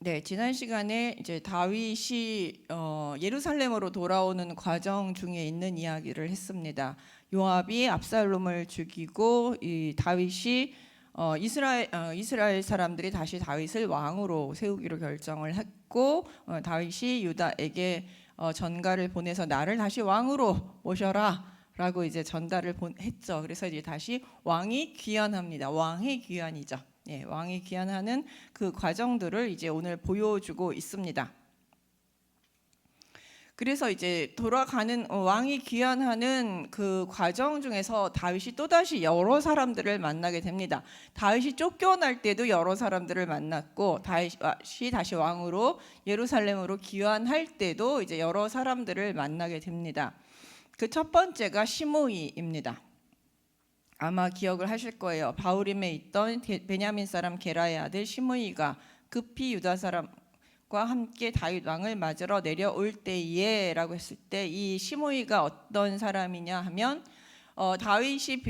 네, 지난 시간에 이제 다윗이 예루살렘으로 돌아오는 과정 중에 있는 이야기를 했습니다. 요압이 압살롬을 죽이고 이 다윗이 이스라엘 사람들이 다시 다윗을 왕으로 세우기로 결정을 했고 다윗이 유다에게 전가를 보내서 나를 다시 왕으로 모셔라라고 이제 전달을 했죠. 그래서 이제 다시 왕이 귀환합니다. 왕의 귀환이죠. 예, 왕이 귀환하는 그 과정들을 이제 오늘 보여주고 있습니다. 그래서 이제 돌아가는 왕이 귀환하는 그 과정 중에서 다윗이 또다시 여러 사람들을 만나게 됩니다. 다윗이 쫓겨날 때도 여러 사람들을 만났고 다윗이 다시 왕으로 예루살렘으로 귀환할 때도 이제 여러 사람들을 만나게 됩니다. 그 첫 번째가 시므이입니다. 아마 기억을 하실 거예요. 바울임에 있던 베냐민 사람 게라의 아들 시므이가 급히 유다 사람과 함께 다윗 왕을 맞으러 내려올 때에라고 했을 때 이 시므이가 어떤 사람이냐 하면 다윗이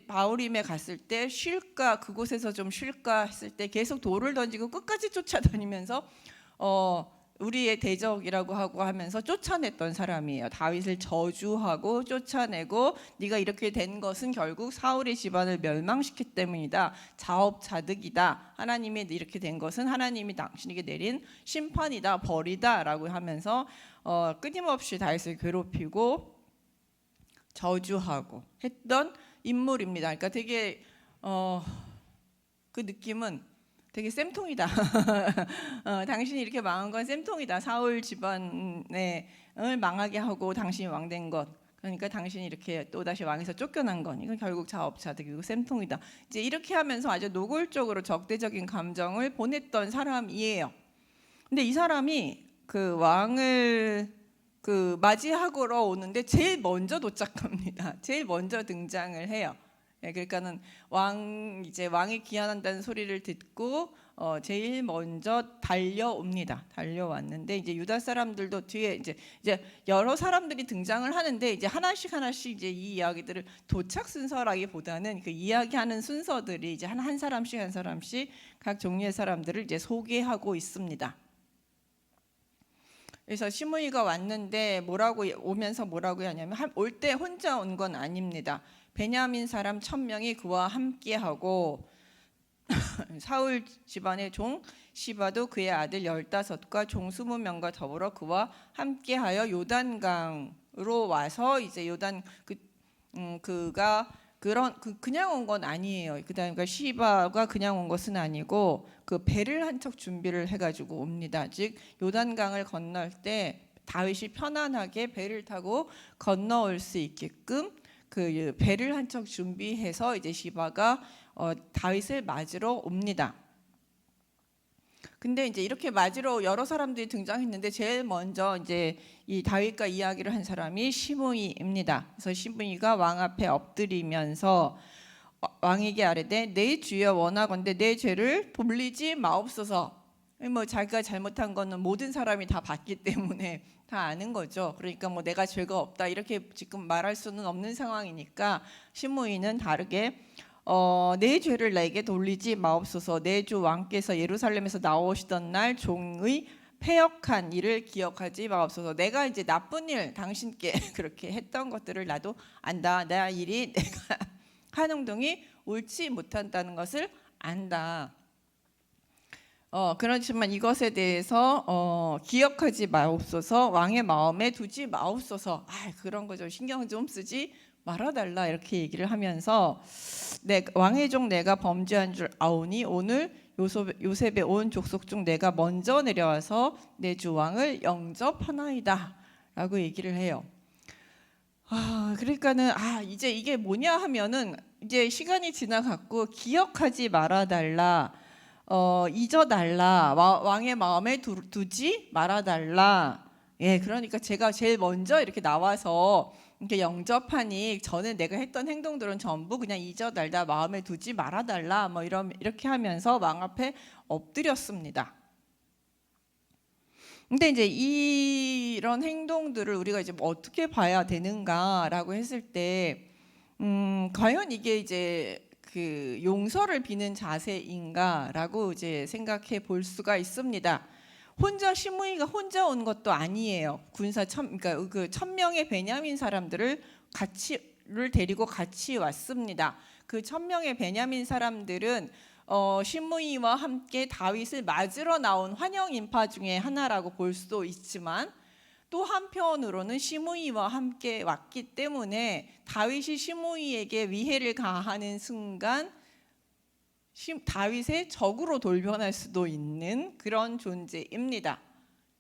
바울임에 갔을 때 쉴까 그곳에서 좀 쉴까 했을 때 계속 돌을 던지고 끝까지 쫓아다니면서 우리의 대적이라고 하고 하면서 쫓아냈던 사람이에요. 다윗을 저주하고 쫓아내고 네가 이렇게 된 것은 결국 사울의 집안을 멸망시켰기 때문이다. 자업자득이다. 하나님이 이렇게 된 것은 하나님이 당신에게 내린 심판이다. 벌이다 라고 하면서 끊임없이 다윗을 괴롭히고 저주하고 했던 인물입니다. 그러니까 되게 그 느낌은 되게 쌤통이다. 당신이 이렇게 망한 건 쌤통이다. 사울 집안을 망하게 하고 당신이 왕된 것. 그러니까 당신이 이렇게 또다시 왕에서 쫓겨난 건 이건 결국 자업자득이고 쌤통이다. 이제 이렇게 하면서 아주 노골적으로 적대적인 감정을 보냈던 사람이에요. 근데 이 사람이 그 왕을 맞이하러 오는데 제일 먼저 도착합니다. 제일 먼저 등장을 해요. 네, 그러니까는 왕이 귀환한다는 소리를 듣고 제일 먼저 달려옵니다. 달려왔는데 이제 유다 사람들도 뒤에 이제 여러 사람들이 등장을 하는데 이제 하나씩 이제 이 이야기들을 도착 순서라기보다는 그 이야기하는 순서들이 이제 한 사람씩 각 종류의 사람들을 이제 소개하고 있습니다. 그래서 시므이가 왔는데 오면서 뭐라고 하냐면 올 때 혼자 온 건 아닙니다. 베냐민 사람 1000명이 그와 함께하고 사울 집안의 종 시바도 그의 아들 15과 종 20명과 더불어 그와 함께하여 요단강으로 와서 이제 그가 그냥 온 건 아니에요. 그다음에 시바가 그냥 온 것은 아니고 그 배를 한 척 준비를 해가지고 옵니다. 즉 요단강을 건널 때 다윗이 편안하게 배를 타고 건너올 수 있게끔 그 배를 한 척 준비해서 이제 시바가 다윗을 맞으러 옵니다. 근데 이제 이렇게 맞으러 여러 사람들이 등장했는데 제일 먼저 이제 이 다윗과 이야기를 한 사람이 시므이입니다. 그래서 시므이가 왕 앞에 엎드리면서 왕에게 아뢰되 내 주여 원하건대 내 죄를 돌리지 마옵소서. 뭐 자기가 잘못한 거는 모든 사람이 다 봤기 때문에 다 아는 거죠. 그러니까 뭐 내가 죄가 없다 이렇게 지금 말할 수는 없는 상황이니까 시므이는 다르게 내 죄를 내게 돌리지 마옵소서. 내 주 왕께서 예루살렘에서 나오시던 날 종의 패역한 일을 기억하지 마옵소서. 내가 이제 나쁜 일 당신께 그렇게 했던 것들을 나도 안다. 내 일이 내가 한 행동이 옳지 못한다는 것을 안다. 그렇지만 이것에 대해서 기억하지 마옵소서. 왕의 마음에 두지 마옵소서. 그런 거 좀 신경 좀 쓰지 말아달라 이렇게 얘기를 하면서 왕의 종 내가 범죄한 줄 아오니 오늘 요셉의 온 족속 중 내가 먼저 내려와서 내 주 왕을 영접하나이다 라고 얘기를 해요. 그러니까는 이제 이게 뭐냐 하면은 이제 시간이 지나갔고 기억하지 말아달라, 잊어달라, 왕의 마음에 두지 말아달라. 예, 그러니까 제가 제일 먼저 이렇게 나와서 이렇게 영접하니 저는 내가 했던 행동들은 전부 그냥 잊어달라, 마음에 두지 말아달라, 뭐 이렇게 하면서 왕 앞에 엎드렸습니다. 근데 이제 이런 행동들을 우리가 이제 어떻게 봐야 되는가라고 했을 때, 과연 이게 이제 그 용서를 비는 자세인가라고 이제 생각해 볼 수가 있습니다. 혼자 시므이가 혼자 온 것도 아니에요. 군사 그러니까 그 1000명의 베냐민 사람들을 데리고 같이 왔습니다. 그 1000명의 베냐민 사람들은 시므이와 함께 다윗을 맞으러 나온 환영 인파 중에 하나라고 볼 수도 있지만, 또 한편으로는 시므이와 함께 왔기 때문에 다윗이 시므이에게 위해를 가하는 순간 다윗의 적으로 돌변할 수도 있는 그런 존재입니다.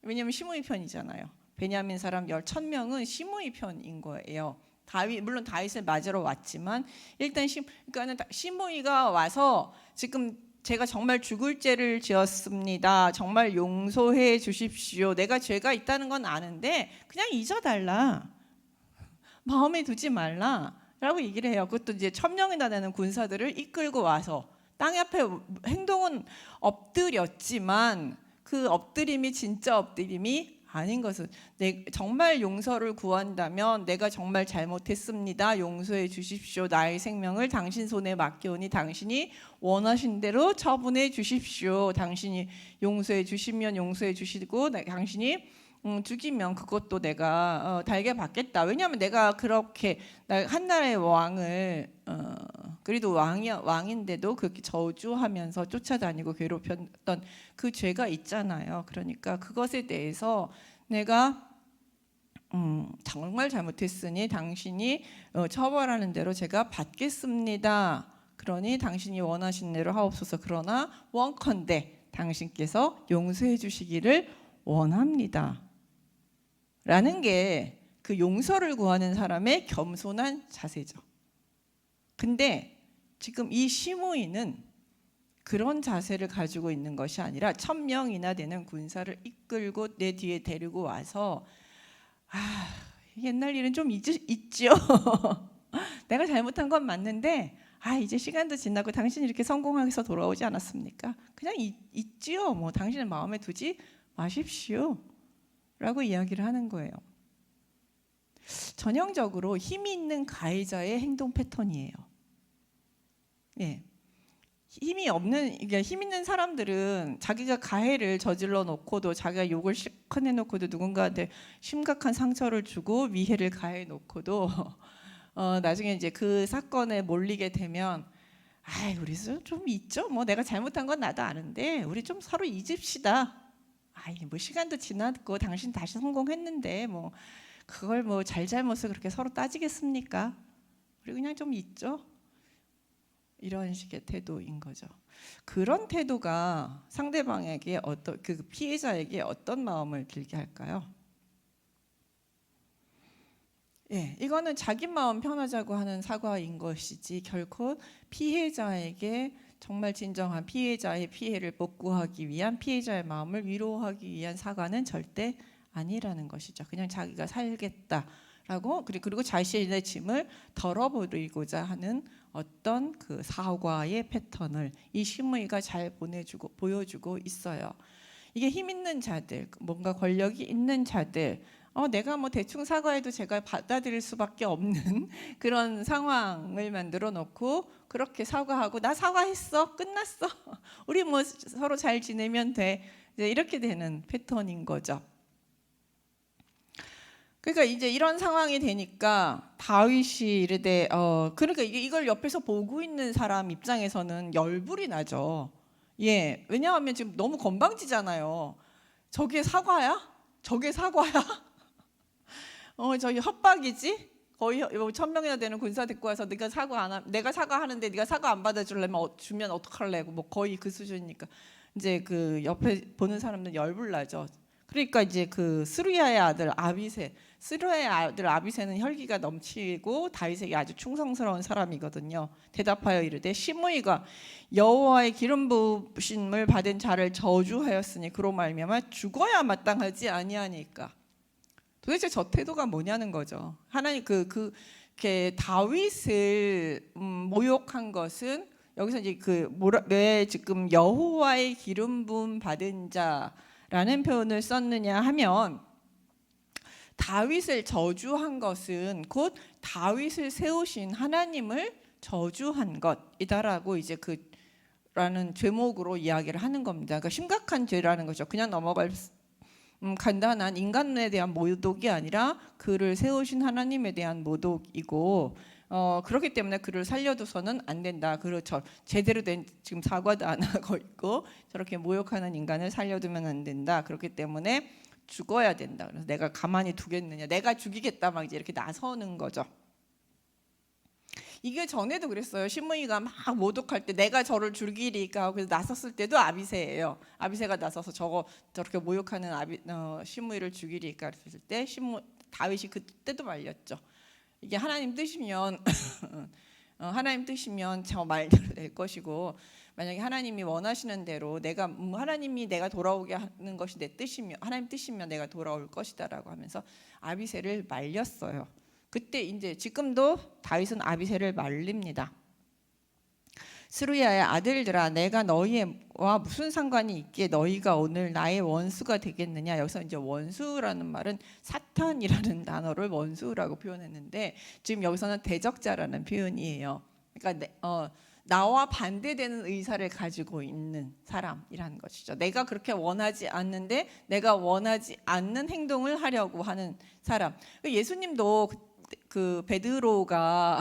왜냐하면 시므이 편이잖아요. 베냐민 사람 1000명은 시므이 편인 거예요. 물론 다윗을 맞으러 왔지만 일단 그러니까 시므이가 와서 지금 제가 정말 죽을 죄를 지었습니다. 정말 용서해 주십시오. 내가 죄가 있다는 건 아는데 그냥 잊어달라. 마음에 두지 말라라고 얘기를 해요. 그것도 이제 1000명이나 되는 군사들을 이끌고 와서 땅 앞에 행동은 엎드렸지만 그 엎드림이 진짜 엎드림이 아닌 것은, 정말 용서를 구한다면 내가 정말 잘못했습니다. 용서해 주십시오. 나의 생명을 당신 손에 맡겨오니 당신이 원하신 대로 처분해 주십시오. 당신이 용서해 주시면 용서해 주시고 당신이 죽이면 그것도 내가 달게 받겠다. 왜냐하면 내가 그렇게 한 나라의 왕을 그래도 왕인데도 그렇게 저주하면서 쫓아다니고 괴롭혔던 그 죄가 있잖아요. 그러니까 그것에 대해서 내가 정말 잘못했으니 당신이 처벌하는 대로 제가 받겠습니다. 그러니 당신이 원하신 대로 하옵소서. 그러나 원컨대 당신께서 용서해 주시기를 원합니다. 라는 게 그 용서를 구하는 사람의 겸손한 자세죠. 근데 지금 이 시므이는 그런 자세를 가지고 있는 것이 아니라 1000명이나 되는 군사를 이끌고 내 뒤에 데리고 와서 옛날 일은 좀 있죠. 내가 잘못한 건 맞는데 이제 시간도 지나고 당신이 이렇게 성공해서 돌아오지 않았습니까? 그냥 있지요. 뭐 당신은 마음에 두지 마십시오. 라고 이야기를 하는 거예요. 전형적으로 힘이 있는 가해자의 행동 패턴이에요. 예. 힘 있는 사람들은 자기가 가해를 저질러 놓고도, 자기가 욕을 실컷 해놓고도, 누군가한테 심각한 상처를 주고 위해를 가해 놓고도 나중에 이제 그 사건에 몰리게 되면 우리 좀 있죠. 뭐 내가 잘못한 건 나도 아는데 우리 좀 서로 잊읍시다. 뭐 시간도 지났고 당신 다시 성공했는데 뭐 그걸 뭐 잘못을 그렇게 서로 따지겠습니까? 우리 그냥 좀 있죠. 이런 식의 태도인 거죠. 그런 태도가 상대방에게 그 피해자에게 어떤 마음을 들게 할까요? 예, 이거는 자기 마음 편하자고 하는 사과인 것이지 결코 피해자에게 정말 진정한 피해자의 피해를 복구하기 위한, 피해자의 마음을 위로하기 위한 사과는 절대 아니라는 것이죠. 그냥 자기가 살겠다라고, 그리고 자신의 짐을 덜어버리고자 하는 어떤 그 사과의 패턴을 이 시므이가 잘 보여주고 있어요. 이게 힘 있는 자들, 뭔가 권력이 있는 자들, 내가 뭐 대충 사과해도 제가 받아들일 수밖에 없는 그런 상황을 만들어 놓고 그렇게 사과하고, 나 사과했어, 끝났어, 우리 뭐 서로 잘 지내면 돼, 이렇게 되는 패턴인 거죠. 그러니까 이제 이런 상황이 되니까 다윗이 이르되 그러니까 이걸 옆에서 보고 있는 사람 입장에서는 열불이 나죠. 예, 왜냐하면 지금 너무 건방지잖아요. 저게 사과야? 저게 사과야? 저기 협박이지? 거의 1000명이나 되는 군사 데리고 와서 내가 사과하는데 네가 사과 안 받아주려면 주면 어떡할래? 뭐 거의 그 수준이니까 이제 그 옆에 보는 사람들 열불 나죠. 그러니까 이제 그 스루야의 아들 아비새는 혈기가 넘치고 다윗에게 아주 충성스러운 사람이거든요. 대답하여 이르되 시므이가 여호와의 기름 부으심을 받은 자를 저주하였으니 그로 말미암아 죽어야 마땅하지 아니하니까. 도대체 저 태도가 뭐냐는 거죠. 하나님 이렇게 다윗을 모욕한 것은 여기서 이제 왜 지금 여호와의 기름 부음 받은 자라는 표현을 썼느냐 하면, 다윗을 저주한 것은 곧 다윗을 세우신 하나님을 저주한 것이다라고 이제 라는 제목으로 이야기를 하는 겁니다. 그러니까 심각한 죄라는 거죠. 그냥 넘어갈 간단한 인간에 대한 모독이 아니라 그를 세우신 하나님에 대한 모독이고, 그렇기 때문에 그를 살려둬서는 안 된다. 그렇죠. 제대로 된 지금 사과도 안 하고 있고 저렇게 모욕하는 인간을 살려두면 안 된다. 그렇기 때문에 죽어야 된다. 그래서 내가 가만히 두겠느냐, 내가 죽이겠다, 막 이제 이렇게 나서는 거죠. 이게 전에도 그랬어요. 시므이가 막 모독할 때 내가 저를 죽이리까 하고 그래서 나섰을 때도 아비새예요. 아비새가 나서서 저렇게 모욕하는 시므이를 죽이리까 했을 때 다윗이 그때도 말렸죠. 이게 하나님 뜻이면 하나님 뜻이면 저 말대로 될 것이고, 만약에 하나님이 원하시는 대로 하나님이 내가 돌아오게 하는 것이 내 뜻이면, 하나님 뜻이면 내가 돌아올 것이다라고 하면서 아비새를 말렸어요. 그때 이제 지금도 다윗은 아비새를 말립니다. 스루야의 아들들아, 내가 너희와 무슨 상관이 있기에 너희가 오늘 나의 원수가 되겠느냐. 여기서 이제 원수라는 말은 사탄이라는 단어를 원수라고 표현했는데 지금 여기서는 대적자라는 표현이에요. 그러니까 나와 반대되는 의사를 가지고 있는 사람이라는 것이죠. 내가 그렇게 원하지 않는데 내가 원하지 않는 행동을 하려고 하는 사람. 예수님도 그 베드로가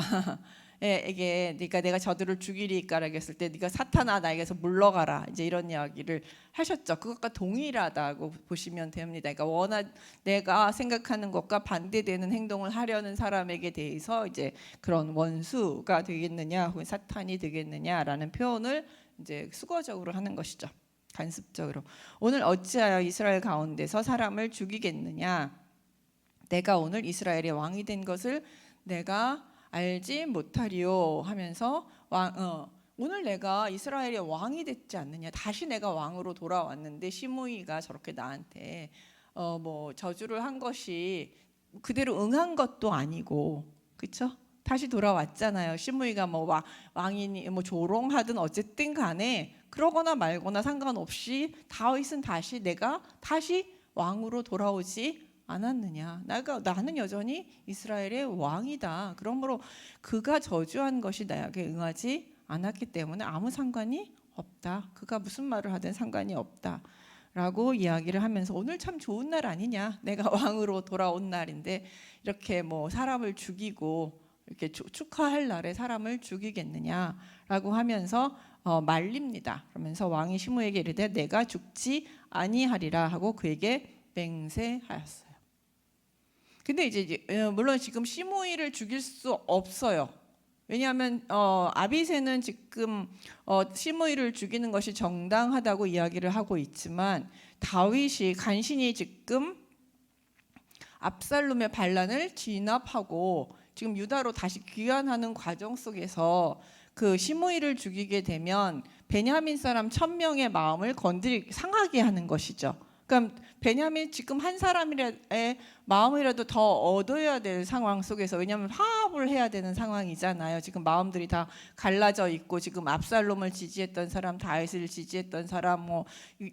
에게 네가 내가 저들을 죽이리까라고 했을 때 네가 사탄아 나에게서 물러가라, 이제 이런 이야기를 하셨죠. 그것과 동일하다고 보시면 됩니다. 그러니까 내가 생각하는 것과 반대되는 행동을 하려는 사람에게 대해서 이제 그런 원수가 되겠느냐 혹은 사탄이 되겠느냐라는 표현을 이제 수거적으로 하는 것이죠. 간습적으로. 오늘 어찌하여 이스라엘 가운데서 사람을 죽이겠느냐. 내가 오늘 이스라엘의 왕이 된 것을 내가 알지 못하리요 하면서 오늘 내가 이스라엘의 왕이 됐지 않느냐. 다시 내가 왕으로 돌아왔는데 시므이가 저렇게 나한테 뭐 저주를 한 것이 그대로 응한 것도 아니고, 그렇죠? 다시 돌아왔잖아요. 시므이가 뭐 왕이니 뭐 조롱하든 어쨌든 간에 그러거나 말거나 상관없이 다윗은 내가 다시 왕으로 돌아오지 않았느냐. 나는 여전히 이스라엘의 왕이다. 그러므로 그가 저주한 것이 나에게 응하지 않았기 때문에 아무 상관이 없다. 그가 무슨 말을 하든 상관이 없다 라고 이야기를 하면서 오늘 참 좋은 날 아니냐. 내가 왕으로 돌아온 날인데 이렇게 뭐 사람을 죽이고 이렇게 축하할 날에 사람을 죽이겠느냐라고 하면서 말립니다. 그러면서 왕이 시므에게 이르되 내가 죽지 아니하리라 하고 그에게 맹세하였어요. 근데 이제 물론 지금 시므이를 죽일 수 없어요. 왜냐하면 아비새는 지금 시므이를 죽이는 것이 정당하다고 이야기를 하고 있지만 다윗이 간신히 지금 압살롬의 반란을 진압하고 지금 유다로 다시 귀환하는 과정 속에서 그 시므이를 죽이게 되면 베냐민 사람 1000명의 마음을 상하게 하는 것이죠. 그러니까 베냐민 지금 한 사람의 마음이라도 더 얻어야 될 상황 속에서, 왜냐하면 화합을 해야 되는 상황이잖아요. 지금 마음들이 다 갈라져 있고 지금 압살롬을 지지했던 사람, 다윗을 지지했던 사람, 뭐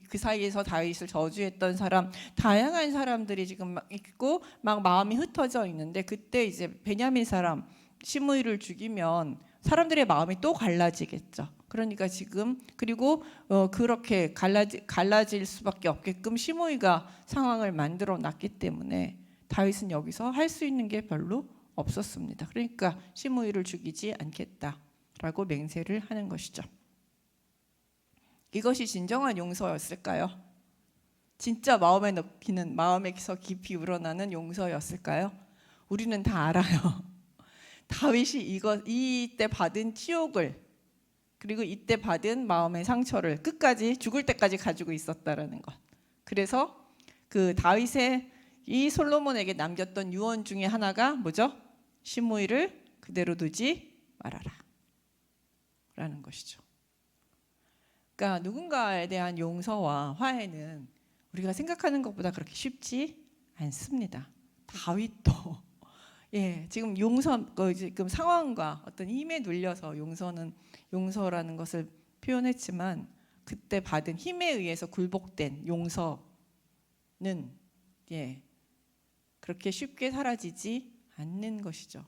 그 사이에서 다윗을 저주했던 사람, 다양한 사람들이 지금 막 있고 막 마음이 흩어져 있는데 그때 이제 베냐민 사람 시므이를 죽이면 사람들의 마음이 또 갈라지겠죠. 그러니까 지금 그리고 그렇게 갈라질 수밖에 없게끔 시므이가 상황을 만들어 놨기 때문에 다윗은 여기서 할 수 있는 게 별로 없었습니다. 그러니까 시므이를 죽이지 않겠다라고 맹세를 하는 것이죠. 이것이 진정한 용서였을까요? 진짜 마음에 넣기는, 마음에서 깊이 우러나는 용서였을까요? 우리는 다 알아요. 다윗이 이때 받은 치욕을, 그리고 이때 받은 마음의 상처를 끝까지 죽을 때까지 가지고 있었다라는 것. 그래서 그 다윗의 이 솔로몬에게 남겼던 유언 중에 하나가 뭐죠? 시므이를 그대로 두지 말아라 라는 것이죠. 그러니까 누군가에 대한 용서와 화해는 우리가 생각하는 것보다 그렇게 쉽지 않습니다. 다윗도 지금 지금 상황과 어떤 힘에 눌려서 용서라는 것을 표현했지만 그때 받은 힘에 의해서 굴복된 용서는 그렇게 쉽게 사라지지 않는 것이죠.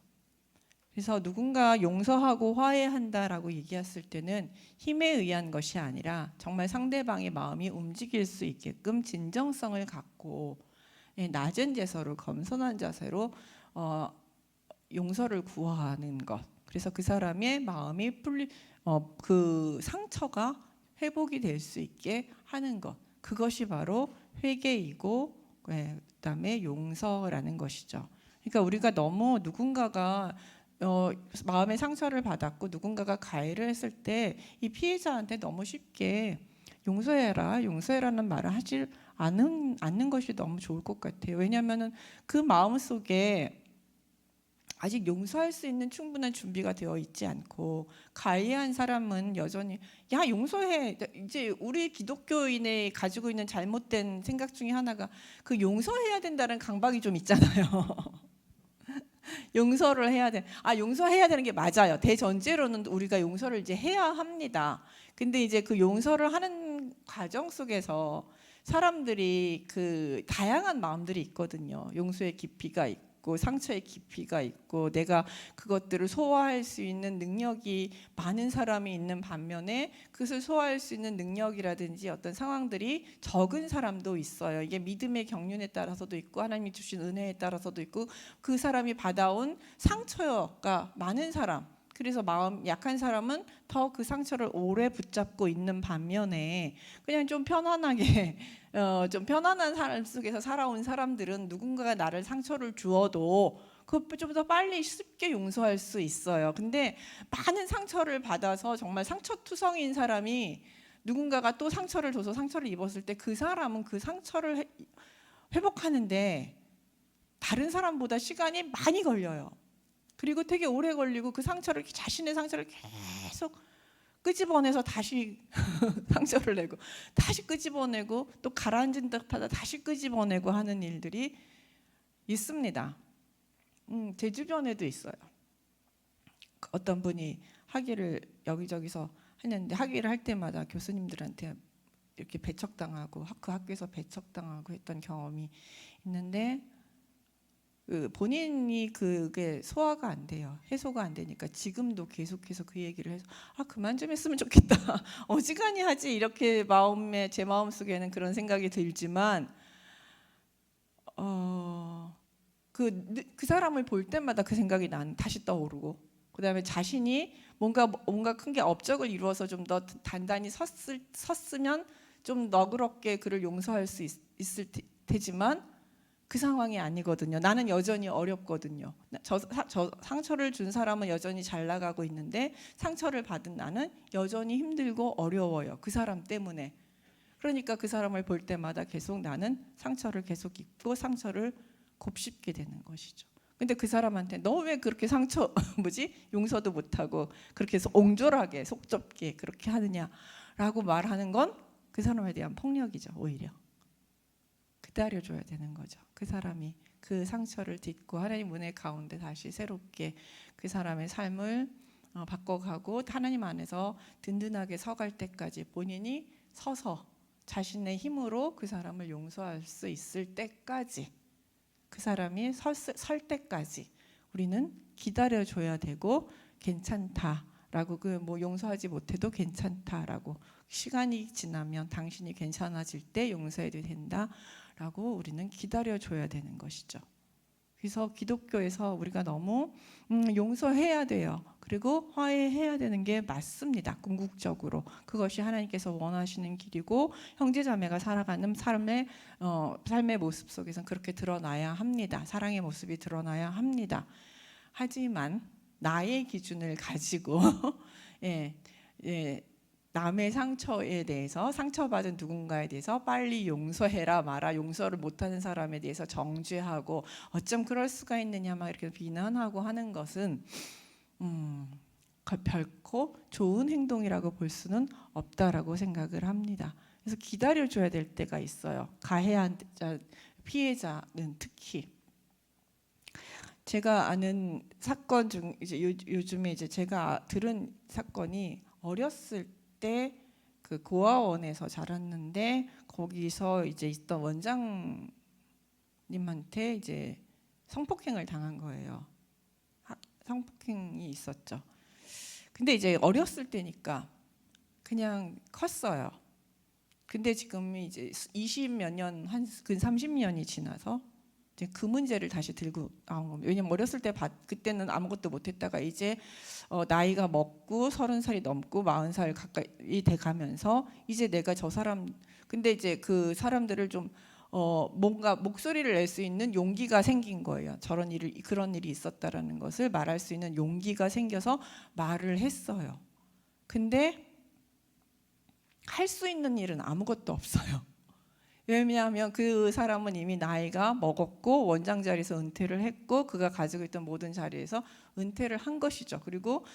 그래서 누군가 용서하고 화해한다라고 얘기했을 때는 힘에 의한 것이 아니라 정말 상대방의 마음이 움직일 수 있게끔 진정성을 갖고 낮은 제서로 겸손한 자세로 용서를 구하는 것. 그래서 그 사람의 마음이 그 상처가 회복이 될 수 있게 하는 것. 그것이 바로 회개이고 그다음에 용서라는 것이죠. 그러니까 우리가 너무 누군가가 마음의 상처를 받았고 누군가가 가해를 했을 때 이 피해자한테 너무 쉽게 용서해라는 말을 하지 않는 것이 너무 좋을 것 같아요. 왜냐하면은 그 마음 속에 아직 용서할 수 있는 충분한 준비가 되어 있지 않고 가해한 사람은 여전히 야 용서해. 이제 우리 기독교인의 가지고 있는 잘못된 생각 중에 하나가 그 용서해야 된다는 강박이 좀 있잖아요. 용서를 해야 돼. 용서해야 되는 게 맞아요. 대전제로는 우리가 용서를 이제 해야 합니다. 근데 이제 그 용서를 하는 과정 속에서 사람들이 그 다양한 마음들이 있거든요. 용서의 깊이가 있고 상처의 깊이가 있고 내가 그것들을 소화할 수 있는 능력이 많은 사람이 있는 반면에 그것을 소화할 수 있는 능력이라든지 어떤 상황들이 적은 사람도 있어요. 이게 믿음의 경륜에 따라서도 있고 하나님이 주신 은혜에 따라서도 있고 그 사람이 받아온 상처가 많은 사람. 그래서 마음 약한 사람은 더 그 상처를 오래 붙잡고 있는 반면에 그냥 좀 편안하게 좀 편안한 삶 속에서 살아온 사람들은 누군가가 나를 상처를 주어도 그것 좀 더 빨리 쉽게 용서할 수 있어요. 근데 많은 상처를 받아서 정말 상처투성인 사람이 누군가가 또 상처를 줘서 상처를 입었을 때 그 사람은 그 상처를 회복하는데 다른 사람보다 시간이 많이 걸려요. 그리고 되게 오래 걸리고 그 상처를 자신의 상처를 계속 끄집어내서 다시 상처를 내고 다시 끄집어내고 또 가라앉은 듯하다 다시 끄집어내고 하는 일들이 있습니다. 제 주변에도 있어요. 어떤 분이 학위를 여기저기서 했는데 학위를 할 때마다 교수님들한테 이렇게 배척당하고 그 학교에서 배척당하고 했던 경험이 있는데 본인이 그게 소화가 안 돼요. 해소가 안 되니까 지금도 계속해서 그 얘기를 해서 그만 좀 했으면 좋겠다. 어지간히 하지 이렇게 제 마음 속에는 그런 생각이 들지만 그 사람을 볼 때마다 그 생각이 다시 떠오르고 그다음에 자신이 뭔가 큰 게 업적을 이루어서 좀 더 단단히 섰으면 좀 너그럽게 그를 용서할 수 있을 테지만 그 상황이 아니거든요. 나는 여전히 어렵거든요. 저 상처를 준 사람은 여전히 잘 나가고 있는데 상처를 받은 나는 여전히 힘들고 어려워요. 그 사람 때문에. 그러니까 그 사람을 볼 때마다 계속 나는 상처를 계속 입고 상처를 곱씹게 되는 것이죠. 근데 그 사람한테 너 왜 그렇게 용서도 못하고 그렇게 해서 옹졸하게 속좁게 그렇게 하느냐라고 말하는 건 그 사람에 대한 폭력이죠. 오히려. 기다려줘야 되는 거죠. 그 사람이 그 상처를 딛고 하나님 은혜 가운데 다시 새롭게 그 사람의 삶을 바꿔가고 하나님 안에서 든든하게 서갈 때까지 본인이 서서 자신의 힘으로 그 사람을 용서할 수 있을 때까지 그 사람이 설 때까지 우리는 기다려줘야 되고 괜찮다라고 용서하지 못해도 괜찮다라고 시간이 지나면 당신이 괜찮아질 때 용서해도 된다라고 우리는 기다려줘야 되는 것이죠. 그래서 기독교에서 우리가 너무 용서해야 돼요. 그리고 화해해야 되는 게 맞습니다. 궁극적으로 그것이 하나님께서 원하시는 길이고 형제자매가 살아가는 삶의 모습 속에서는 그렇게 드러나야 합니다. 사랑의 모습이 드러나야 합니다. 하지만 나의 기준을 가지고 남의 상처에 대해서 상처받은 누군가에 대해서 빨리 용서해라 마라 용서를 못하는 사람에 대해서 정죄하고 어쩜 그럴 수가 있느냐 막 이렇게 비난하고 하는 것은 결코 좋은 행동이라고 볼 수는 없다라고 생각을 합니다. 그래서 기다려줘야 될 때가 있어요. 가해한 피해자는 특히 제가 아는 사건 중 이제 요즘에 이제 제가 들은 사건이 어렸을 때 그 고아원에서 자랐는데 거기서 이제 있던 원장님한테 이제 성폭행을 당한 거예요. 성폭행이 있었죠. 근데 이제 어렸을 때니까 그냥 컸어요. 근데 지금 이제 20몇 년, 한 근 30년이 지나서 이제 그 문제를 다시 들고 나온 겁니다. 왜냐면 어렸을 때 그때는 아무것도 못했다가 이제 나이가 먹고 30살이 넘고 40살 가까이 돼 가면서 이제 내가 저 사람, 근데 이제 그 사람들을 좀 뭔가 목소리를 낼 수 있는 용기가 생긴 거예요. 그런 일이 있었다라는 것을 말할 수 있는 용기가 생겨서 말을 했어요. 근데 할 수 있는 일은 아무것도 없어요. 왜냐하면 그 사람은 이미 나이가 먹었고 원장 자리에서 은퇴를 했고 그가 가지고 있던 모든 자리에서 은퇴를 한 것이죠. 그리고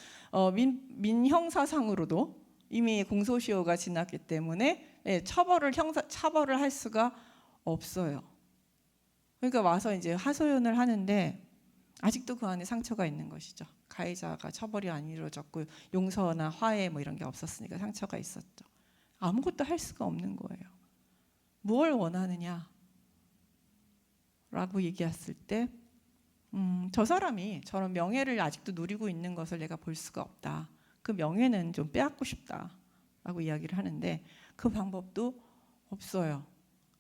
민형사상으로도 이미 공소시효가 지났기 때문에 처벌을 할 수가 없어요. 그러니까 와서 이제 하소연을 하는데 아직도 그 안에 상처가 있는 것이죠. 가해자가 처벌이 안 이루어졌고 용서나 화해 뭐 이런 게 없었으니까 상처가 있었죠. 아무것도 할 수가 없는 거예요. 뭘 원하느냐 라고 얘기했을 때 저 사람이 저런 명예를 아직도 누리고 있는 것을 내가 볼 수가 없다. 그 명예는 좀 빼앗고 싶다 라고 이야기를 하는데 그 방법도 없어요.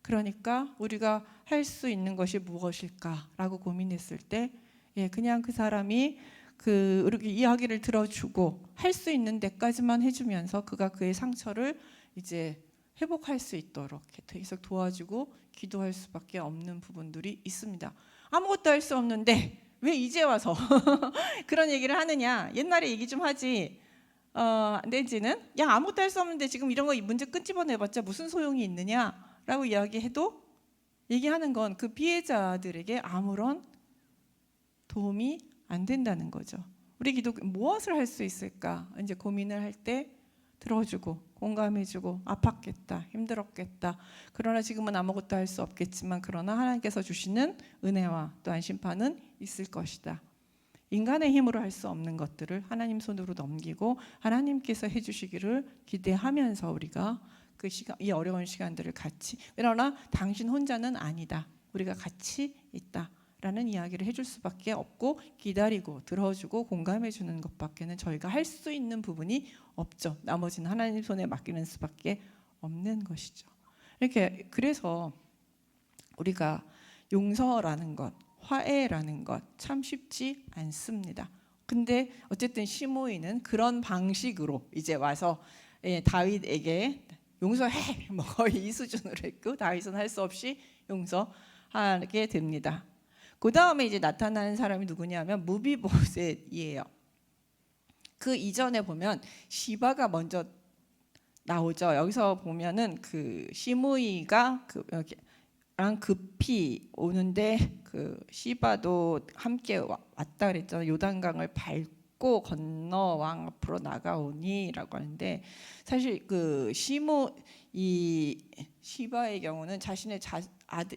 그러니까 우리가 할 수 있는 것이 무엇일까라고 고민했을 때 그냥 그 사람이 이렇게 이야기를 들어주고 할 수 있는 데까지만 해주면서 그가 그의 상처를 이제 회복할 수 있도록 계속 도와주고 기도할 수밖에 없는 부분들이 있습니다. 아무것도 할 수 없는데 왜 이제 와서 그런 얘기를 하느냐? 옛날에 얘기 좀 하지. 내지는 야 아무것도 할 수 없는데 지금 이런 거 문제 끄집어내봤자 무슨 소용이 있느냐라고 얘기하는 건 그 피해자들에게 아무런 도움이 안 된다는 거죠. 우리 기독교 무엇을 할 수 있을까? 이제 고민을 할 때 들어주고 공감해주고 아팠겠다, 힘들었겠다. 그러나 지금은 아무것도 할 수 없겠지만 그러나 하나님께서 주시는 은혜와 또한 심판은 있을 것이다. 인간의 힘으로 할 수 없는 것들을 하나님 손으로 넘기고 하나님께서 해주시기를 기대하면서 우리가 이 어려운 시간들을 같이, 그러나 당신 혼자는 아니다. 우리가 같이 있다. 라는 이야기를 해줄 수밖에 없고 기다리고 들어주고 공감해주는 것밖에는 저희가 할 수 있는 부분이 없죠. 나머지는 하나님 손에 맡기는 수밖에 없는 것이죠. 그래서 우리가 용서라는 것, 화해라는 것 참 쉽지 않습니다. 근데 어쨌든 시므이는 그런 방식으로 이제 와서 다윗에게 용서해 뭐 거의 이 수준으로 했고 다윗은 할 수 없이 용서하게 됩니다. 그 다음에 이제 나타나는 사람이 누구냐면 무비보셋이에요. 그 이전에 보면 시바가 먼저 나오죠. 여기서 보면은 그 시므이가 랑 급히 오는데 그 시바도 함께 왔다 그랬잖아요. 요단강을 밟고 건너 왕 앞으로 나가오니라고 하는데 사실 이 시바의 경우는 자신의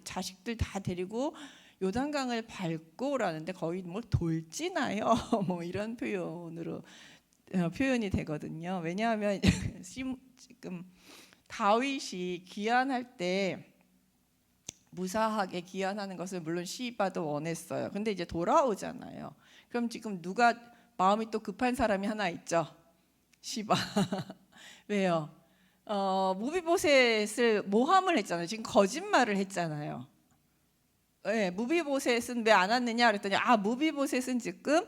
자식들 다 데리고 요단강을 밟고라는데 거의 뭐 돌진하여 뭐 이런 표현이 되거든요. 왜냐하면 지금 다윗이 귀환할 때 무사하게 귀환하는 것을 물론 시바도 원했어요. 근데 이제 돌아오잖아요. 그럼 지금 누가 마음이 또 급한 사람이 하나 있죠. 시바. 왜요? 무비보셋을 모함을 했잖아요. 지금 거짓말을 했잖아요. 무비보셋은 왜 안 왔느냐 그랬더니 무비보셋은 지금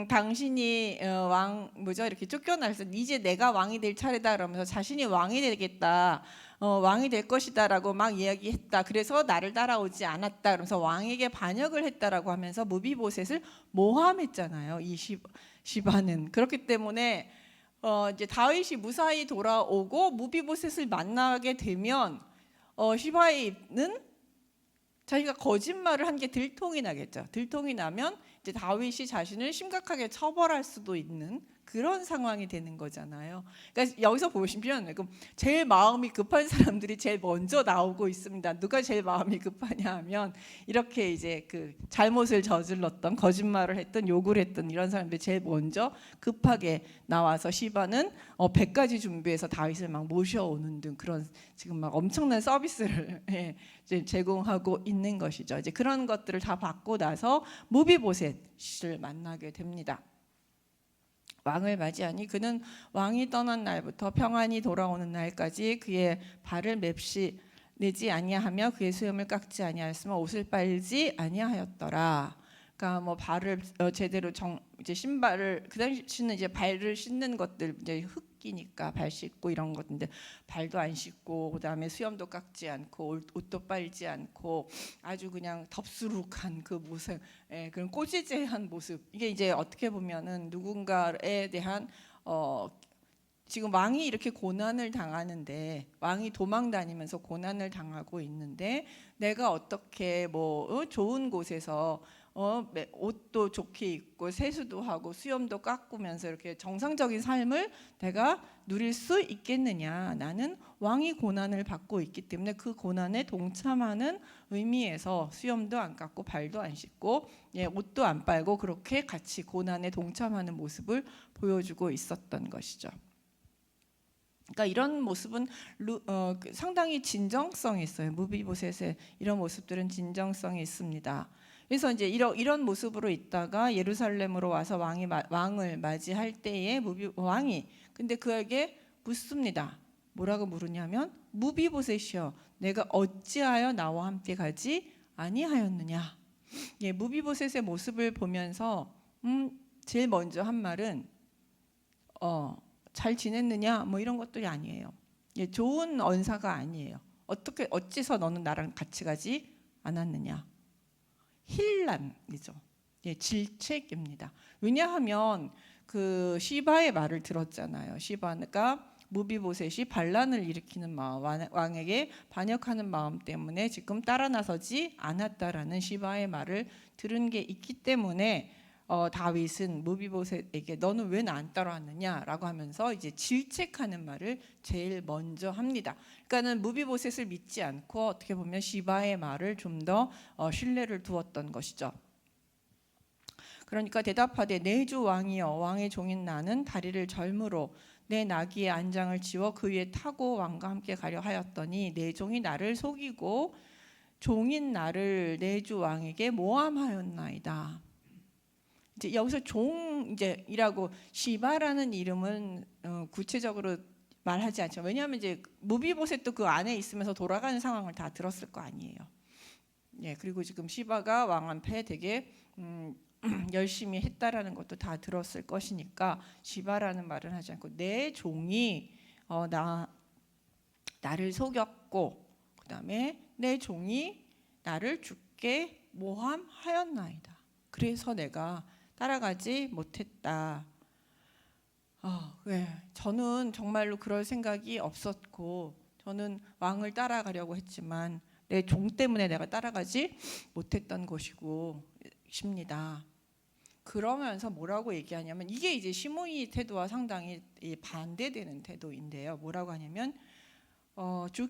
당신이 이렇게 쫓겨나서 이제 내가 왕이 될 차례다 그러면서 자신이 왕이 되겠다, 왕이 될 것이다라고 막 이야기했다. 그래서 나를 따라오지 않았다. 그러면서 왕에게 반역을 했다라고 하면서 무비보셋을 모함했잖아요. 이 시바는 그렇기 때문에 이제 다윗이 무사히 돌아오고 무비보셋을 만나게 되면 시바는 자기가 거짓말을 한 게 들통이 나겠죠. 들통이 나면 이제 다윗이 자신을 심각하게 처벌할 수도 있는 그런 상황이 되는 거잖아요. 그러니까 여기서 보시면 제일 마음이 급한 사람들이 제일 먼저 나오고 있습니다. 누가 제일 마음이 급하냐 하면 이렇게 이제 그 잘못을 저질렀던, 거짓말을 했던, 욕을 했던 이런 사람들이 제일 먼저 급하게 나와서 시바는 100가지 준비해서 다윗을 막 모셔오는 등 그런 지금 막 엄청난 서비스를 이제 제공하고 있는 것이죠. 이제 그런 것들을 다 받고 나서 무비보셋을 만나게 됩니다. 왕을 맞이하니 그는 왕이 떠난 날부터 평안히 돌아오는 날까지 그의 발을 맵시 내지 아니하며 그의 수염을 깎지 아니하였으며 옷을 빨지 아니하였더라. 그러니까 뭐 발을 제대로 이제 신발을 그 당시는 이제 발을 씻는 것들 이제 흙기니까 발 씻고 이런 것인데 발도 안 씻고 그다음에 수염도 깎지 않고 옷도 빨지 않고 아주 그냥 덥수룩한 그 모습, 그런 꼬지재한 모습. 이게 이제 어떻게 보면은 누군가에 대한 지금 왕이 이렇게 고난을 당하는데 왕이 도망 다니면서 고난을 당하고 있는데 내가 어떻게 뭐 좋은 곳에서 옷도 좋게 입고 세수도 하고 수염도 깎으면서 이렇게 정상적인 삶을 내가 누릴 수 있겠느냐. 나는 왕이 고난을 받고 있기 때문에 그 고난에 동참하는 의미에서 수염도 안 깎고 발도 안 씻고 옷도 안 빨고 그렇게 같이 고난에 동참하는 모습을 보여주고 있었던 것이죠. 그러니까 이런 모습은 상당히 진정성이 있어요. 무비보셋의 이런 모습들은 진정성이 있습니다. 그래서 이제 이런 모습으로 있다가 예루살렘으로 와서 왕을 맞이할 때에 왕이 근데 그에게 묻습니다. 뭐라고 물으냐면 무비보셋이여 내가 어찌하여 나와 함께 가지 아니하였느냐. 무비보셋의 모습을 보면서 제일 먼저 한 말은 잘 지냈느냐 뭐 이런 것들이 아니에요. 좋은 언사가 아니에요. 어째서 너는 나랑 같이 가지 않았느냐. 힐난이죠. 질책입니다. 왜냐하면 그 시바의 말을 들었잖아요. 시바가 무비보셋이 반란을 일으키는 마음, 왕에게 반역하는 마음 때문에 지금 따라 나서지 않았다라는 시바의 말을 들은 게 있기 때문에 다윗은 무비보셋에게 너는 왜 나 안 따라왔느냐라고 하면서 이제 질책하는 말을 제일 먼저 합니다. 그러니까는 무비보셋을 믿지 않고 어떻게 보면 시바의 말을 좀 더 신뢰를 두었던 것이죠. 그러니까 대답하되 내 주 왕이여 왕의 종인 나는 다리를 절므로 내 나귀의 안장을 지워 그 위에 타고 왕과 함께 가려 하였더니 내 종이 나를 속이고 종인 나를 내 주 왕에게 모함하였나이다. 이제 여기서 종이라고 시바라는 이름은 구체적으로 말하지 않죠. 왜냐하면 이제 무비보셋도 그 안에 있으면서 돌아가는 상황을 다 들었을 거 아니에요. 그리고 지금 시바가 왕한테 되게 열심히 했다라는 것도 다 들었을 것이니까 시바라는 말은 하지 않고 내 종이 나를 속였고 그다음에 내 종이 나를 죽게 모함하였나이다. 그래서 내가 따라가지 못했다. 저는 정말로 그럴 생각이 없었고 저는 왕을 따라가려고 했지만 내 종 때문에 내가 따라가지 못했던 것이고십니다. 그러면서 뭐라고 얘기하냐면 이게 이제 시므이 태도와 상당히 반대되는 태도인데요. 뭐라고 하냐면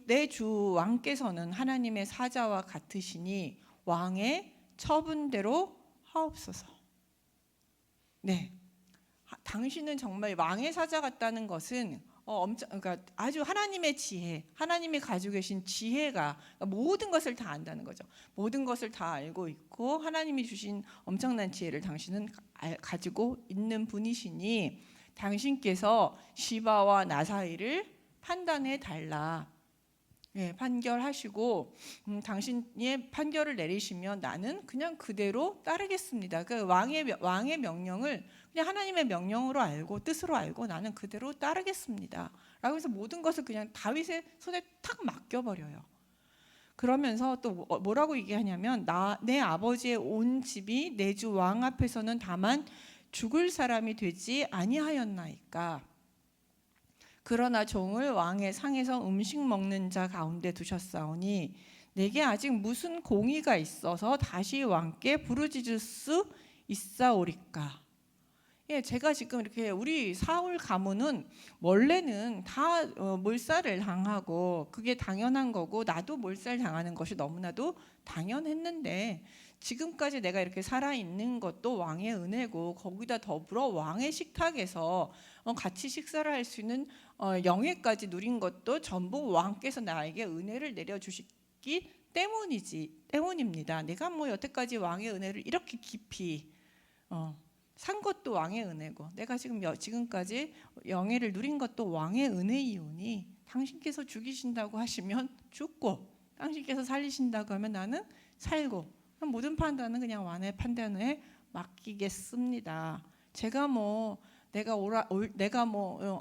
내 주 왕께서는 하나님의 사자와 같으시니 왕의 처분대로 하옵소서. 당신은 정말 왕의 사자 같다는 것은 그러니까 아주 하나님의 지혜, 하나님이 가지고 계신 지혜가 모든 것을 다 안다는 거죠. 모든 것을 다 알고 있고 하나님이 주신 엄청난 지혜를 당신은 가지고 있는 분이시니 당신께서 시바와 나 사이를 판단해 달라. 판결하시고 당신의 판결을 내리시면 나는 그냥 그대로 따르겠습니다. 그 왕의 명령을 그냥 하나님의 명령으로 알고 뜻으로 알고 나는 그대로 따르겠습니다. 라고 해서 모든 것을 그냥 다윗의 손에 탁 맡겨버려요. 그러면서 또 뭐라고 얘기하냐면 내 아버지의 온 집이 내 주 왕 앞에서는 다만 죽을 사람이 되지 아니하였나이까. 그러나 종을 왕의 상에서 음식 먹는 자 가운데 두셨사오니 내게 아직 무슨 공의가 있어서 다시 왕께 부르짖을 수 있사오리까. 예, 제가 지금 이렇게 우리 사울 가문은 원래는 다 몰살을 당하고 그게 당연한 거고 나도 몰살 당하는 것이 너무나도 당연했는데 지금까지 내가 이렇게 살아 있는 것도 왕의 은혜고 거기다 더불어 왕의 식탁에서 같이 식사를 할 수 있는 영예까지 누린 것도 전부 왕께서 나에게 은혜를 내려 주시기 때문입니다. 내가 뭐 여태까지 왕의 은혜를 이렇게 깊이 산 것도 왕의 은혜고 내가 지금까지 영예를 누린 것도 왕의 은혜이오니 당신께서 죽이신다고 하시면 죽고 당신께서 살리신다고 하면 나는 살고 모든 판단은 그냥 왕의 판단에 맡기겠습니다. 제가 뭐 내가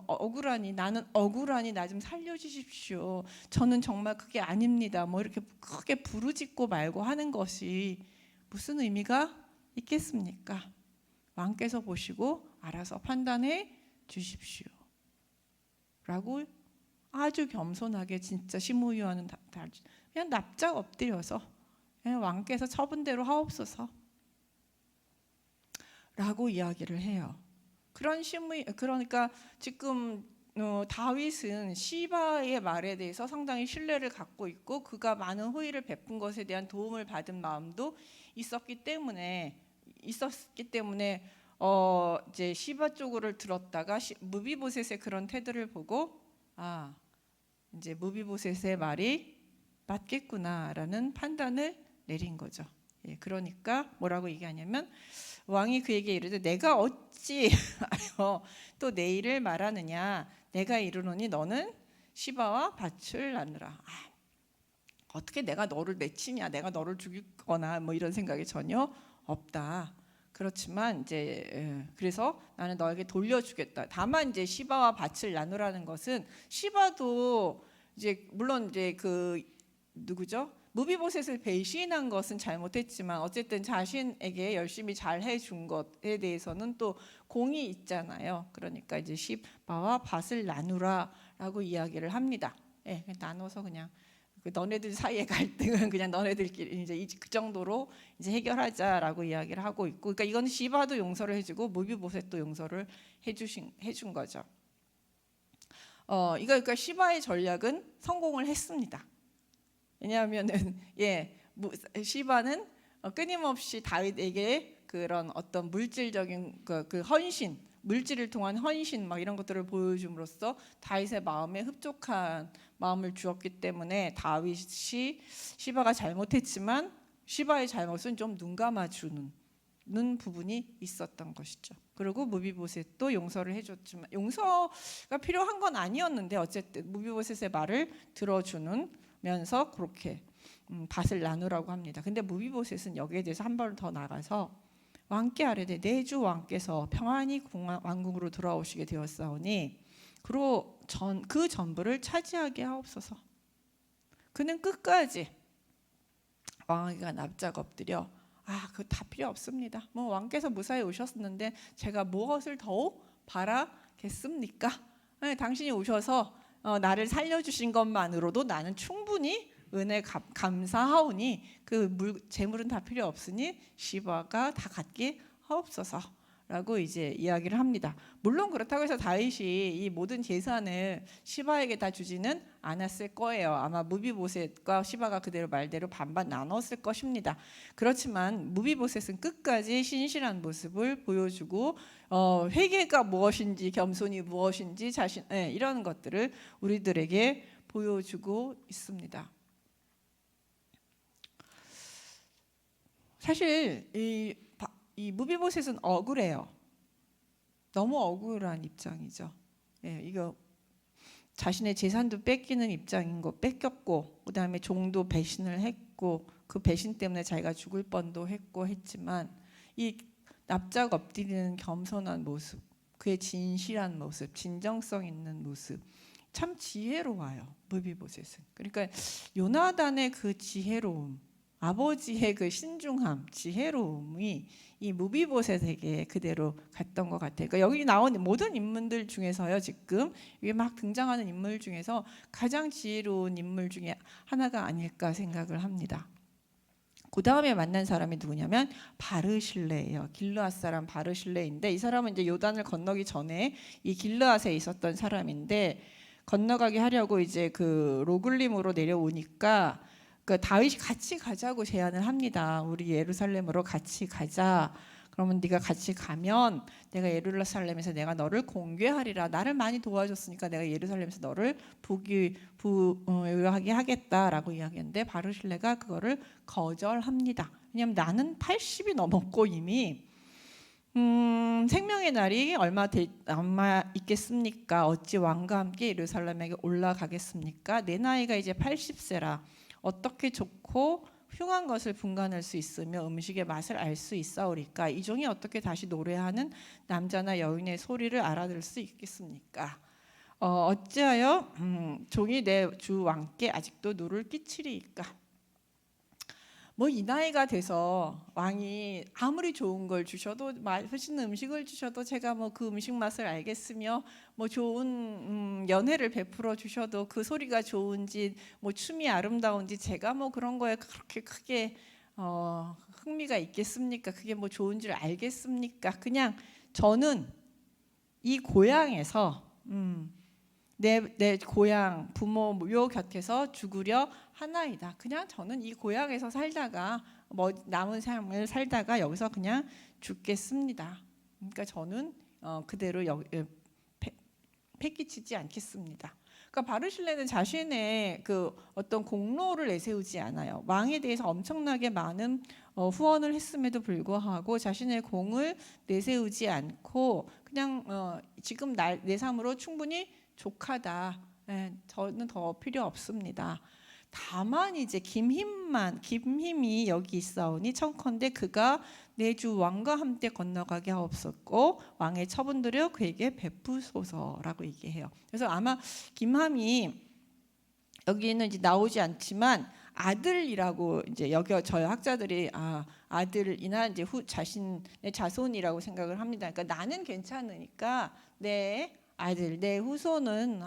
억울하니 나는 억울하니 나 좀 살려주십시오. 저는 정말 그게 아닙니다. 뭐 이렇게 크게 부르짖고 말고 하는 것이 무슨 의미가 있겠습니까? 왕께서 보시고 알아서 판단해 주십시오. 라고 아주 겸손하게 진짜 시므요한은 그냥 납작 엎드려서 그냥 왕께서 처분대로 하옵소서 라고 이야기를 해요. 그러니까 지금 다윗은 시바의 말에 대해서 상당히 신뢰를 갖고 있고 그가 많은 호의를 베푼 것에 대한 도움을 받은 마음도 있었기 때문에 이제 시바 쪽을 들었다가 무비보셋의 그런 태도를 보고 이제 무비보셋의 말이 맞겠구나라는 판단을 내린 거죠. 예, 그러니까 뭐라고 얘기하냐면 왕이 그에게 이르되 내가 어찌 또 내 일을 말하느냐 내가 이르노니 너는 시바와 밭을 나누라. 어떻게 내가 너를 내치냐 내가 너를 죽이거나 뭐 이런 생각이 전혀 없다. 그렇지만 이제 그래서 나는 너에게 돌려주겠다. 다만 이제 시바와 밭을 나누라는 것은 시바도 이제 물론 이제 그 누구죠? 무비보셋을 배신한 것은 잘못했지만 어쨌든 자신에게 열심히 잘 해준 것에 대해서는 또 공이 있잖아요. 그러니까 이제 시바와 밭을 나누라라고 이야기를 합니다. 예, 나눠서 그냥 너네들 사이의 갈등은 그냥 너네들끼리 이제 그 정도로 이제 해결하자라고 이야기를 하고 있고, 그러니까 이건 시바도 용서를 해주고 무비보셋도 용서를 해준 거죠. 이거 그러니까 시바의 전략은 성공을 했습니다. 왜냐하면은 시바는 끊임없이 다윗에게 그런 어떤 물질적인 그 헌신, 물질을 통한 헌신 막 이런 것들을 보여줌으로써 다윗의 마음에 흡족한 마음을 주었기 때문에 다윗이 시바가 잘못했지만 시바의 잘못은 좀 눈 감아주는 부분이 있었던 것이죠. 그리고 무비보셋도 용서를 해줬지만 용서가 필요한 건 아니었는데 어쨌든 무비보셋의 말을 들어주면서 그렇게 밭을 나누라고 합니다. 근데 무비보셋은 여기에 대해서 한 번 더 나가서 왕께 아뢰되 내 주 왕께서 평안히 왕궁으로 돌아오시게 되었사오니 그 전부를 차지하게 하옵소서. 그는 끝까지 왕에게 납작 엎드려 그거 다 필요 없습니다. 뭐 왕께서 무사히 오셨는데 제가 무엇을 더욱 바라겠습니까? 당신이 오셔서 나를 살려주신 것만으로도 나는 충분히 은혜 감사하오니 그 재물은 다 필요 없으니 시바가 다 갖게 하옵소서라고 이제 이야기를 합니다. 물론 그렇다고 해서 다윗이 이 모든 재산을 시바에게 다 주지는 않았을 거예요. 아마 무비보셋과 시바가 그대로 말대로 반반 나눴을 것입니다. 그렇지만 무비보셋은 끝까지 신실한 모습을 보여주고 회개가 무엇인지 겸손이 무엇인지 이런 것들을 우리들에게 보여주고 있습니다. 사실 이 무비보셋은 억울해요. 너무 억울한 입장이죠. 이거 자신의 재산도 뺏기는 입장인 거 뺏겼고, 그 다음에 종도 배신을 했고, 그 배신 때문에 자기가 죽을 뻔도 했지만 이 납작 엎드리는 겸손한 모습, 그의 진실한 모습, 진정성 있는 모습, 참 지혜로워요. 무비보셋은. 그러니까 요나단의 그 지혜로움, 아버지의 그 신중함, 지혜로움이 이 무비보셋에게 그대로 갔던 것 같아요. 그러니까 여기 나온 모든 인물들 중에서요, 지금 이게 막 등장하는 인물 중에서 가장 지혜로운 인물 중에 하나가 아닐까 생각을 합니다. 그 다음에 만난 사람이 누구냐면 바르실레예요. 길르앗 사람 바르실레인데 이 사람은 이제 요단을 건너기 전에 이 길르앗에 있었던 사람인데 건너가게 하려고 이제 그 로글림으로 내려오니까 그 다윗이 같이 가자고 제안을 합니다. 우리 예루살렘으로 같이 가자. 그러면 네가 같이 가면 내가 예루살렘에서 내가 너를 공개하리라. 나를 많이 도와줬으니까 내가 예루살렘에서 너를 부유하게 하겠다라고 이야기했는데 바르실레가 그거를 거절합니다. 왜냐하면 나는 80이 넘었고 이미 생명의 날이 얼마 있겠습니까? 어찌 왕과 함께 예루살렘에 올라가겠습니까? 내 나이가 이제 80세라 어떻게 좋고 흉한 것을 분간할 수 있으며 음식의 맛을 알 수 있사오리까? 이 종이 어떻게 다시 노래하는 남자나 여인의 소리를 알아들을 수 있겠습니까? 어찌하여 종이 내 주 왕께 아직도 누를 끼치리이까? 뭐 이 나이가 돼서 왕이 아무리 좋은 걸 주셔도 맛있는 음식을 주셔도 제가 뭐 그 음식 맛을 알겠으며 뭐 좋은 연회를 베풀어 주셔도 그 소리가 좋은지 뭐 춤이 아름다운지 제가 뭐 그런 거에 그렇게 크게 흥미가 있겠습니까? 그게 뭐 좋은 줄 알겠습니까? 그냥 저는 이 고향에서 내 고향 부모 요 곁에서 죽으려 하나이다. 그냥 저는 이 고향에서 살다가 뭐 남은 삶을 살다가 여기서 그냥 죽겠습니다. 그러니까 저는 그대로 패기치지 않겠습니다. 그러니까 바르실레는 자신의 그 어떤 공로를 내세우지 않아요. 왕에 대해서 엄청나게 많은 후원을 했음에도 불구하고 자신의 공을 내세우지 않고 그냥 지금 내 삶으로 충분히 족하다. 저는 더 필요 없습니다. 다만 이제 김힘이 여기 있사오니 청컨대 그가 내 주 왕과 함께 건너가게 하옵소서. 왕의 처분들여 그에게 베푸소서라고 얘기해요. 그래서 아마 김함이 여기는 이제 나오지 않지만 아들이라고 이제 저희 학자들이 아들이나 이제 자신의 자손이라고 생각을 합니다. 그러니까 나는 괜찮으니까 내 아들, 내 후손은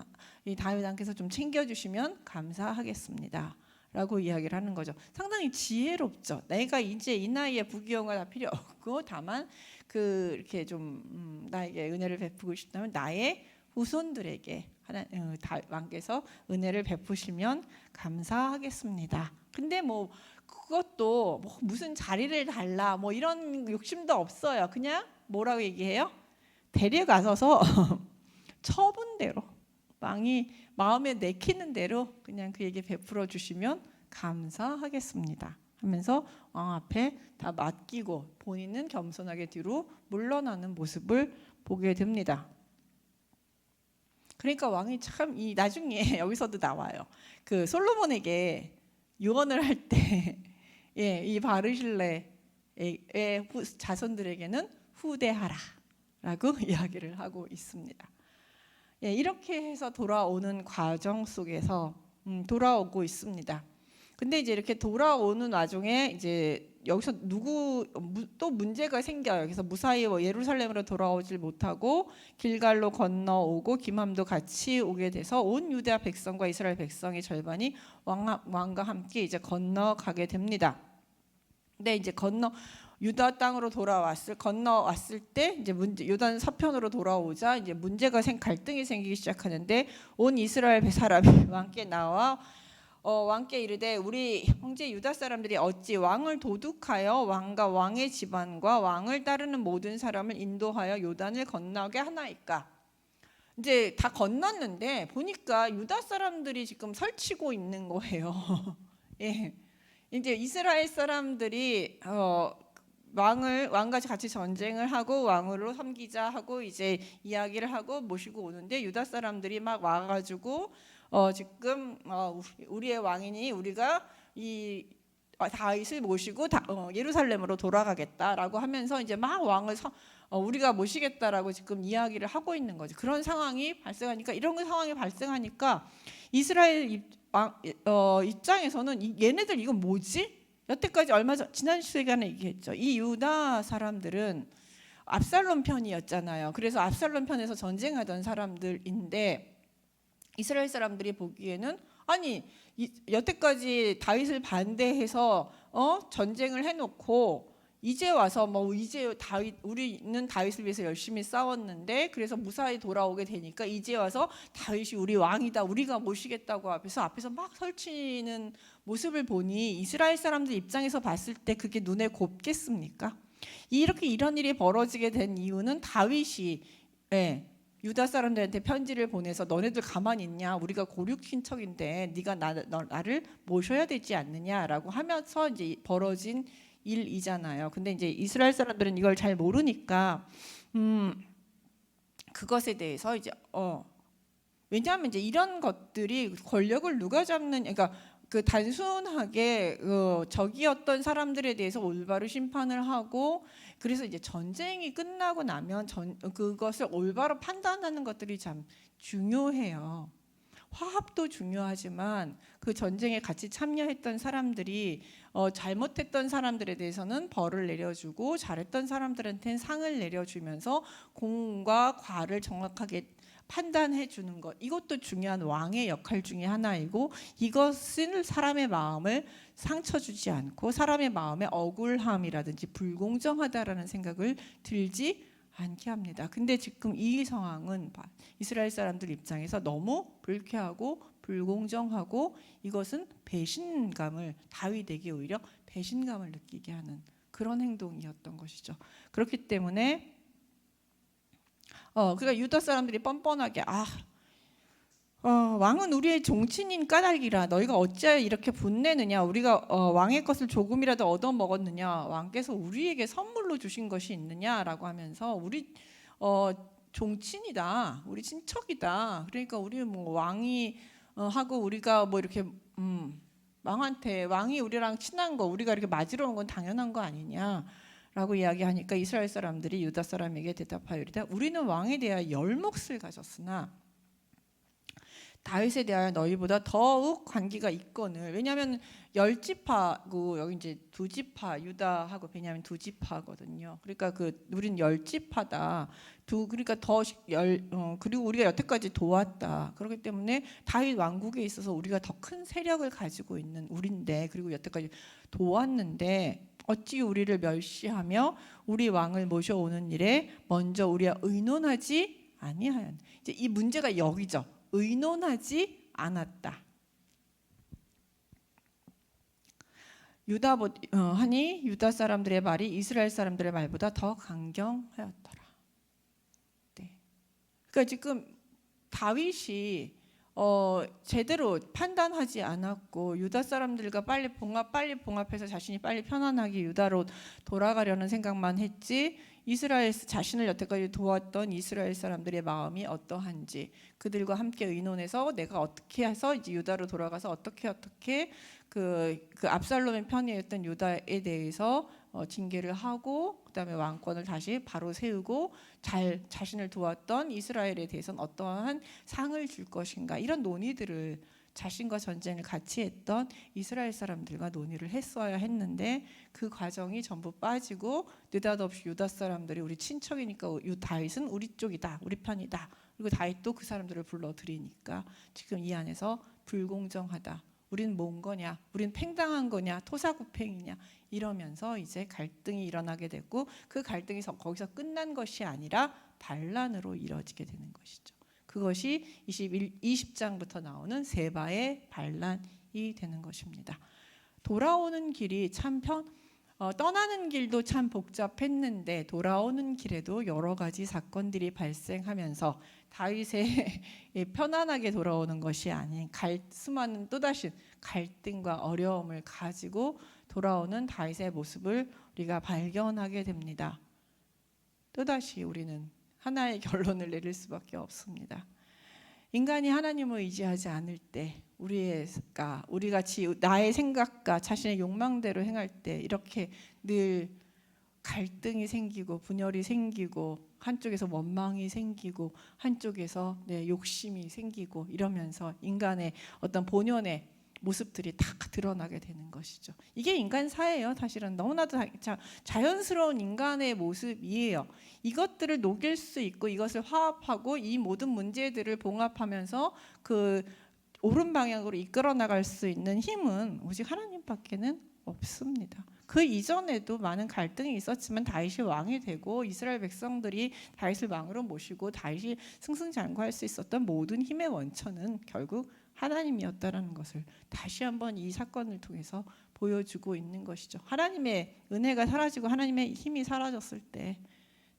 이 다윗 왕께서 좀 챙겨주시면 감사하겠습니다. 라고 이야기를 하는 거죠. 상당히 지혜롭죠. 내가 이제 이 나이에 부귀영화 다 필요 없고 다만 이렇게 좀 나에게 은혜를 베푸고 싶다면 나의 후손들에게 왕께서 은혜를 베푸시면 감사하겠습니다. 근데 뭐 그것도 뭐 무슨 자리를 달라 뭐 이런 욕심도 없어요. 그냥 뭐라고 얘기해요? 데려가서서 처분대로 왕이 마음에 내키는 대로 그냥 그에게 베풀어 주시면 감사하겠습니다 하면서 왕 앞에 다 맡기고 본인은 겸손하게 뒤로 물러나는 모습을 보게 됩니다. 그러니까 왕이 참 나중에 여기서도 나와요. 그 솔로몬에게 유언을 할 때 이 바르실레의 자손들에게는 후대하라라고 이야기를 하고 있습니다. 이렇게 해서 돌아오는 과정 속에서 돌아오고 있습니다. 근데 이제 이렇게 돌아오는 와중에 이제 여기서 또 문제가 생겨요. 그래서 무사히 예루살렘으로 돌아오질 못하고 길갈로 건너오고 김함도 같이 오게 돼서 온 유다 백성과 이스라엘 백성의 절반이 왕과 함께 이제 건너가게 됩니다. 근데 이제 유다 땅으로 건너왔을 때 이제 요단 서편으로 돌아오자 이제 갈등이 생기기 시작하는데 온 이스라엘 사람이 왕께 나와 왕께 이르되 우리 형제 유다 사람들이 어찌 왕을 도둑하여 왕과 왕의 집안과 왕을 따르는 모든 사람을 인도하여 요단을 건너게 하나이까? 이제 다 건넜는데 보니까 유다 사람들이 지금 설치고 있는 거예요. 예. 이제 이스라엘 사람들이 왕과 같이 전쟁을 하고 왕으로 섬기자 하고 이제 이야기를 하고 모시고 오는데 유다 사람들이 막 와가지고 지금 우리의 왕이니 우리가 이 다윗을 모시고 예루살렘으로 돌아가겠다라고 하면서 이제 막 왕을 우리가 모시겠다라고 지금 이야기를 하고 있는 거죠. 그런 상황이 발생하니까 상황이 발생하니까 이스라엘 입장에서는 얘네들 이거 뭐지? 여태까지 지난 시간에 얘기했죠. 이 유다 사람들은 압살롬 편이었잖아요. 그래서 압살롬 편에서 전쟁하던 사람들인데 이스라엘 사람들이 보기에는 아니 여태까지 다윗을 반대해서 전쟁을 해놓고 이제 와서 이제 우리는 다윗을 위해서 열심히 싸웠는데 그래서 무사히 돌아오게 되니까 이제 와서 다윗이 우리 왕이다, 우리가 모시겠다고 앞에서 막 설치는 모습을 보니 이스라엘 사람들 입장에서 봤을 때 그게 눈에 곱겠습니까? 이렇게 이런 일이 벌어지게 된 이유는 다윗이 유다 사람들한테 편지를 보내서 너네들 가만히 있냐? 우리가 고륙 친척인데 네가 나를 모셔야 되지 않느냐라고 하면서 이제 벌어진 일이잖아요. 근데 이제 이스라엘 사람들은 이걸 잘 모르니까 그것에 대해서 이제 왜냐하면 이제 이런 것들이 권력을 누가 잡는, 그러니까 그 단순하게 적이었던 사람들에 대해서 올바로 심판을 하고 그래서 이제 전쟁이 끝나고 나면 그것을 올바로 판단하는 것들이 참 중요해요. 화합도 중요하지만 그 전쟁에 같이 참여했던 사람들이 잘못했던 사람들에 대해서는 벌을 내려주고 잘했던 사람들한테는 상을 내려주면서 공과 과를 정확하게 판단해 주는 것, 이것도 중요한 왕의 역할 중에 하나이고 이것은 사람의 마음을 상처 주지 않고 사람의 마음에 억울함이라든지 불공정하다라는 생각을 들지 않게 합니다. 근데 지금 이 상황은 이스라엘 사람들 입장에서 너무 불쾌하고 불공정하고 이것은 배신감을, 다윗에게 오히려 배신감을 느끼게 하는 그런 행동이었던 것이죠. 그렇기 때문에 그러니까 유다 사람들이 뻔뻔하게 왕은 우리의 종친인 까닭이라 너희가 어찌하여 이렇게 분내느냐, 우리가 왕의 것을 조금이라도 얻어먹었느냐, 왕께서 우리에게 선물로 주신 것이 있느냐라고 하면서 우리 종친이다, 우리 친척이다, 그러니까 우리 왕이 하고 우리가 이렇게 왕이 우리랑 친한 거, 우리가 이렇게 맞으러 온 건 당연한 거 아니냐 라고 이야기하니까 이스라엘 사람들이 유다 사람에게 대답하여리다 우리는 왕에 대하여 열 몫을 가졌으나 다윗에 대하여 너희보다 더욱 관계가 있거늘. 왜냐하면 10지파고 여기 이제 2지파, 유다하고 베냐민 2지파거든요. 그러니까 우린 10지파다. 그러니까 그리고 우리가 여태까지 도왔다. 그렇기 때문에 다윗 왕국에 있어서 우리가 더 큰 세력을 가지고 있는 우리인데, 그리고 여태까지 도왔는데 어찌 우리를 멸시하며 우리 왕을 모셔오는 일에 먼저 우리와 의논하지 아니하였. 이제 이 문제가 여기죠. 의논하지 않았다. 하니 유다 사람들의 말이 이스라엘 사람들의 말보다 더 강경하였더라. 네. 그러니까 지금 다윗이 제대로 판단하지 않았고 유다 사람들과 빨리 봉합해서 자신이 빨리 편안하게 유다로 돌아가려는 생각만 했지 이스라엘 자신을 여태까지 도왔던 이스라엘 사람들의 마음이 어떠한지 그들과 함께 의논해서 내가 어떻게 해서 이제 유다로 돌아가서 어떻게 그 압살롬의 편이었던 유다에 대해서 징계를 하고 그다음에 왕권을 다시 바로 세우고 자신을 도왔던 이스라엘에 대해서는 어떠한 상을 줄 것인가, 이런 논의들을 자신과 전쟁을 같이 했던 이스라엘 사람들과 논의를 했어야 했는데 그 과정이 전부 빠지고 느닷없이 유다 사람들이 우리 친척이니까 다윗은 우리 쪽이다, 우리 편이다, 그리고 다윗도 그 사람들을 불러들이니까 지금 이 안에서 불공정하다, 우린 뭔 거냐, 우린 팽당한 거냐, 토사구팽이냐, 이러면서 이제 갈등이 일어나게 됐고 그 갈등이 거기서 끝난 것이 아니라 반란으로 이뤄지게 되는 것이죠. 그것이 20장부터 나오는 세바의 반란이 되는 것입니다. 돌아오는 길이 참 떠나는 길도 참 복잡했는데 돌아오는 길에도 여러 가지 사건들이 발생하면서 다윗의 편안하게 돌아오는 것이 아닌 수많은 또다시 갈등과 어려움을 가지고 돌아오는 다윗의 모습을 우리가 발견하게 됩니다. 또다시 우리는 하나의 결론을 내릴 수밖에 없습니다. 인간이 하나님을 의지하지 않을 때 우리 같이 나의 생각과 자신의 욕망대로 행할 때 이렇게 늘 갈등이 생기고 분열이 생기고 한쪽에서 원망이 생기고 한쪽에서 욕심이 생기고 이러면서 인간의 어떤 본연의 모습들이 다 드러나게 되는 것이죠. 이게 인간사예요. 사실은 너무나도 자연스러운 인간의 모습이에요. 이것들을 녹일 수 있고 이것을 화합하고 이 모든 문제들을 봉합하면서 그 옳은 방향으로 이끌어 나갈 수 있는 힘은 오직 하나님밖에는 없습니다. 그 이전에도 많은 갈등이 있었지만 다윗이 왕이 되고 이스라엘 백성들이 다윗을 왕으로 모시고 다윗이 승승장구할 수 있었던 모든 힘의 원천은 결국 하나님이었다라는 것을 다시 한번 이 사건을 통해서 보여주고 있는 것이죠. 하나님의 은혜가 사라지고 하나님의 힘이 사라졌을 때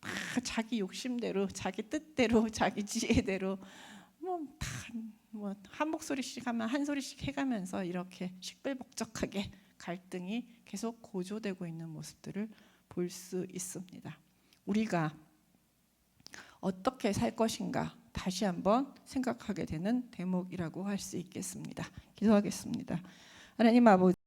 다 자기 욕심대로, 자기 뜻대로, 자기 지혜대로 한 목소리씩 하면 한 소리씩 해가면서 이렇게 식별복적하게 갈등이 계속 고조되고 있는 모습들을 볼 수 있습니다. 우리가 어떻게 살 것인가 다시 한번 생각하게 되는 대목이라고 할 수 있겠습니다. 기도하겠습니다. 하나님 아버지,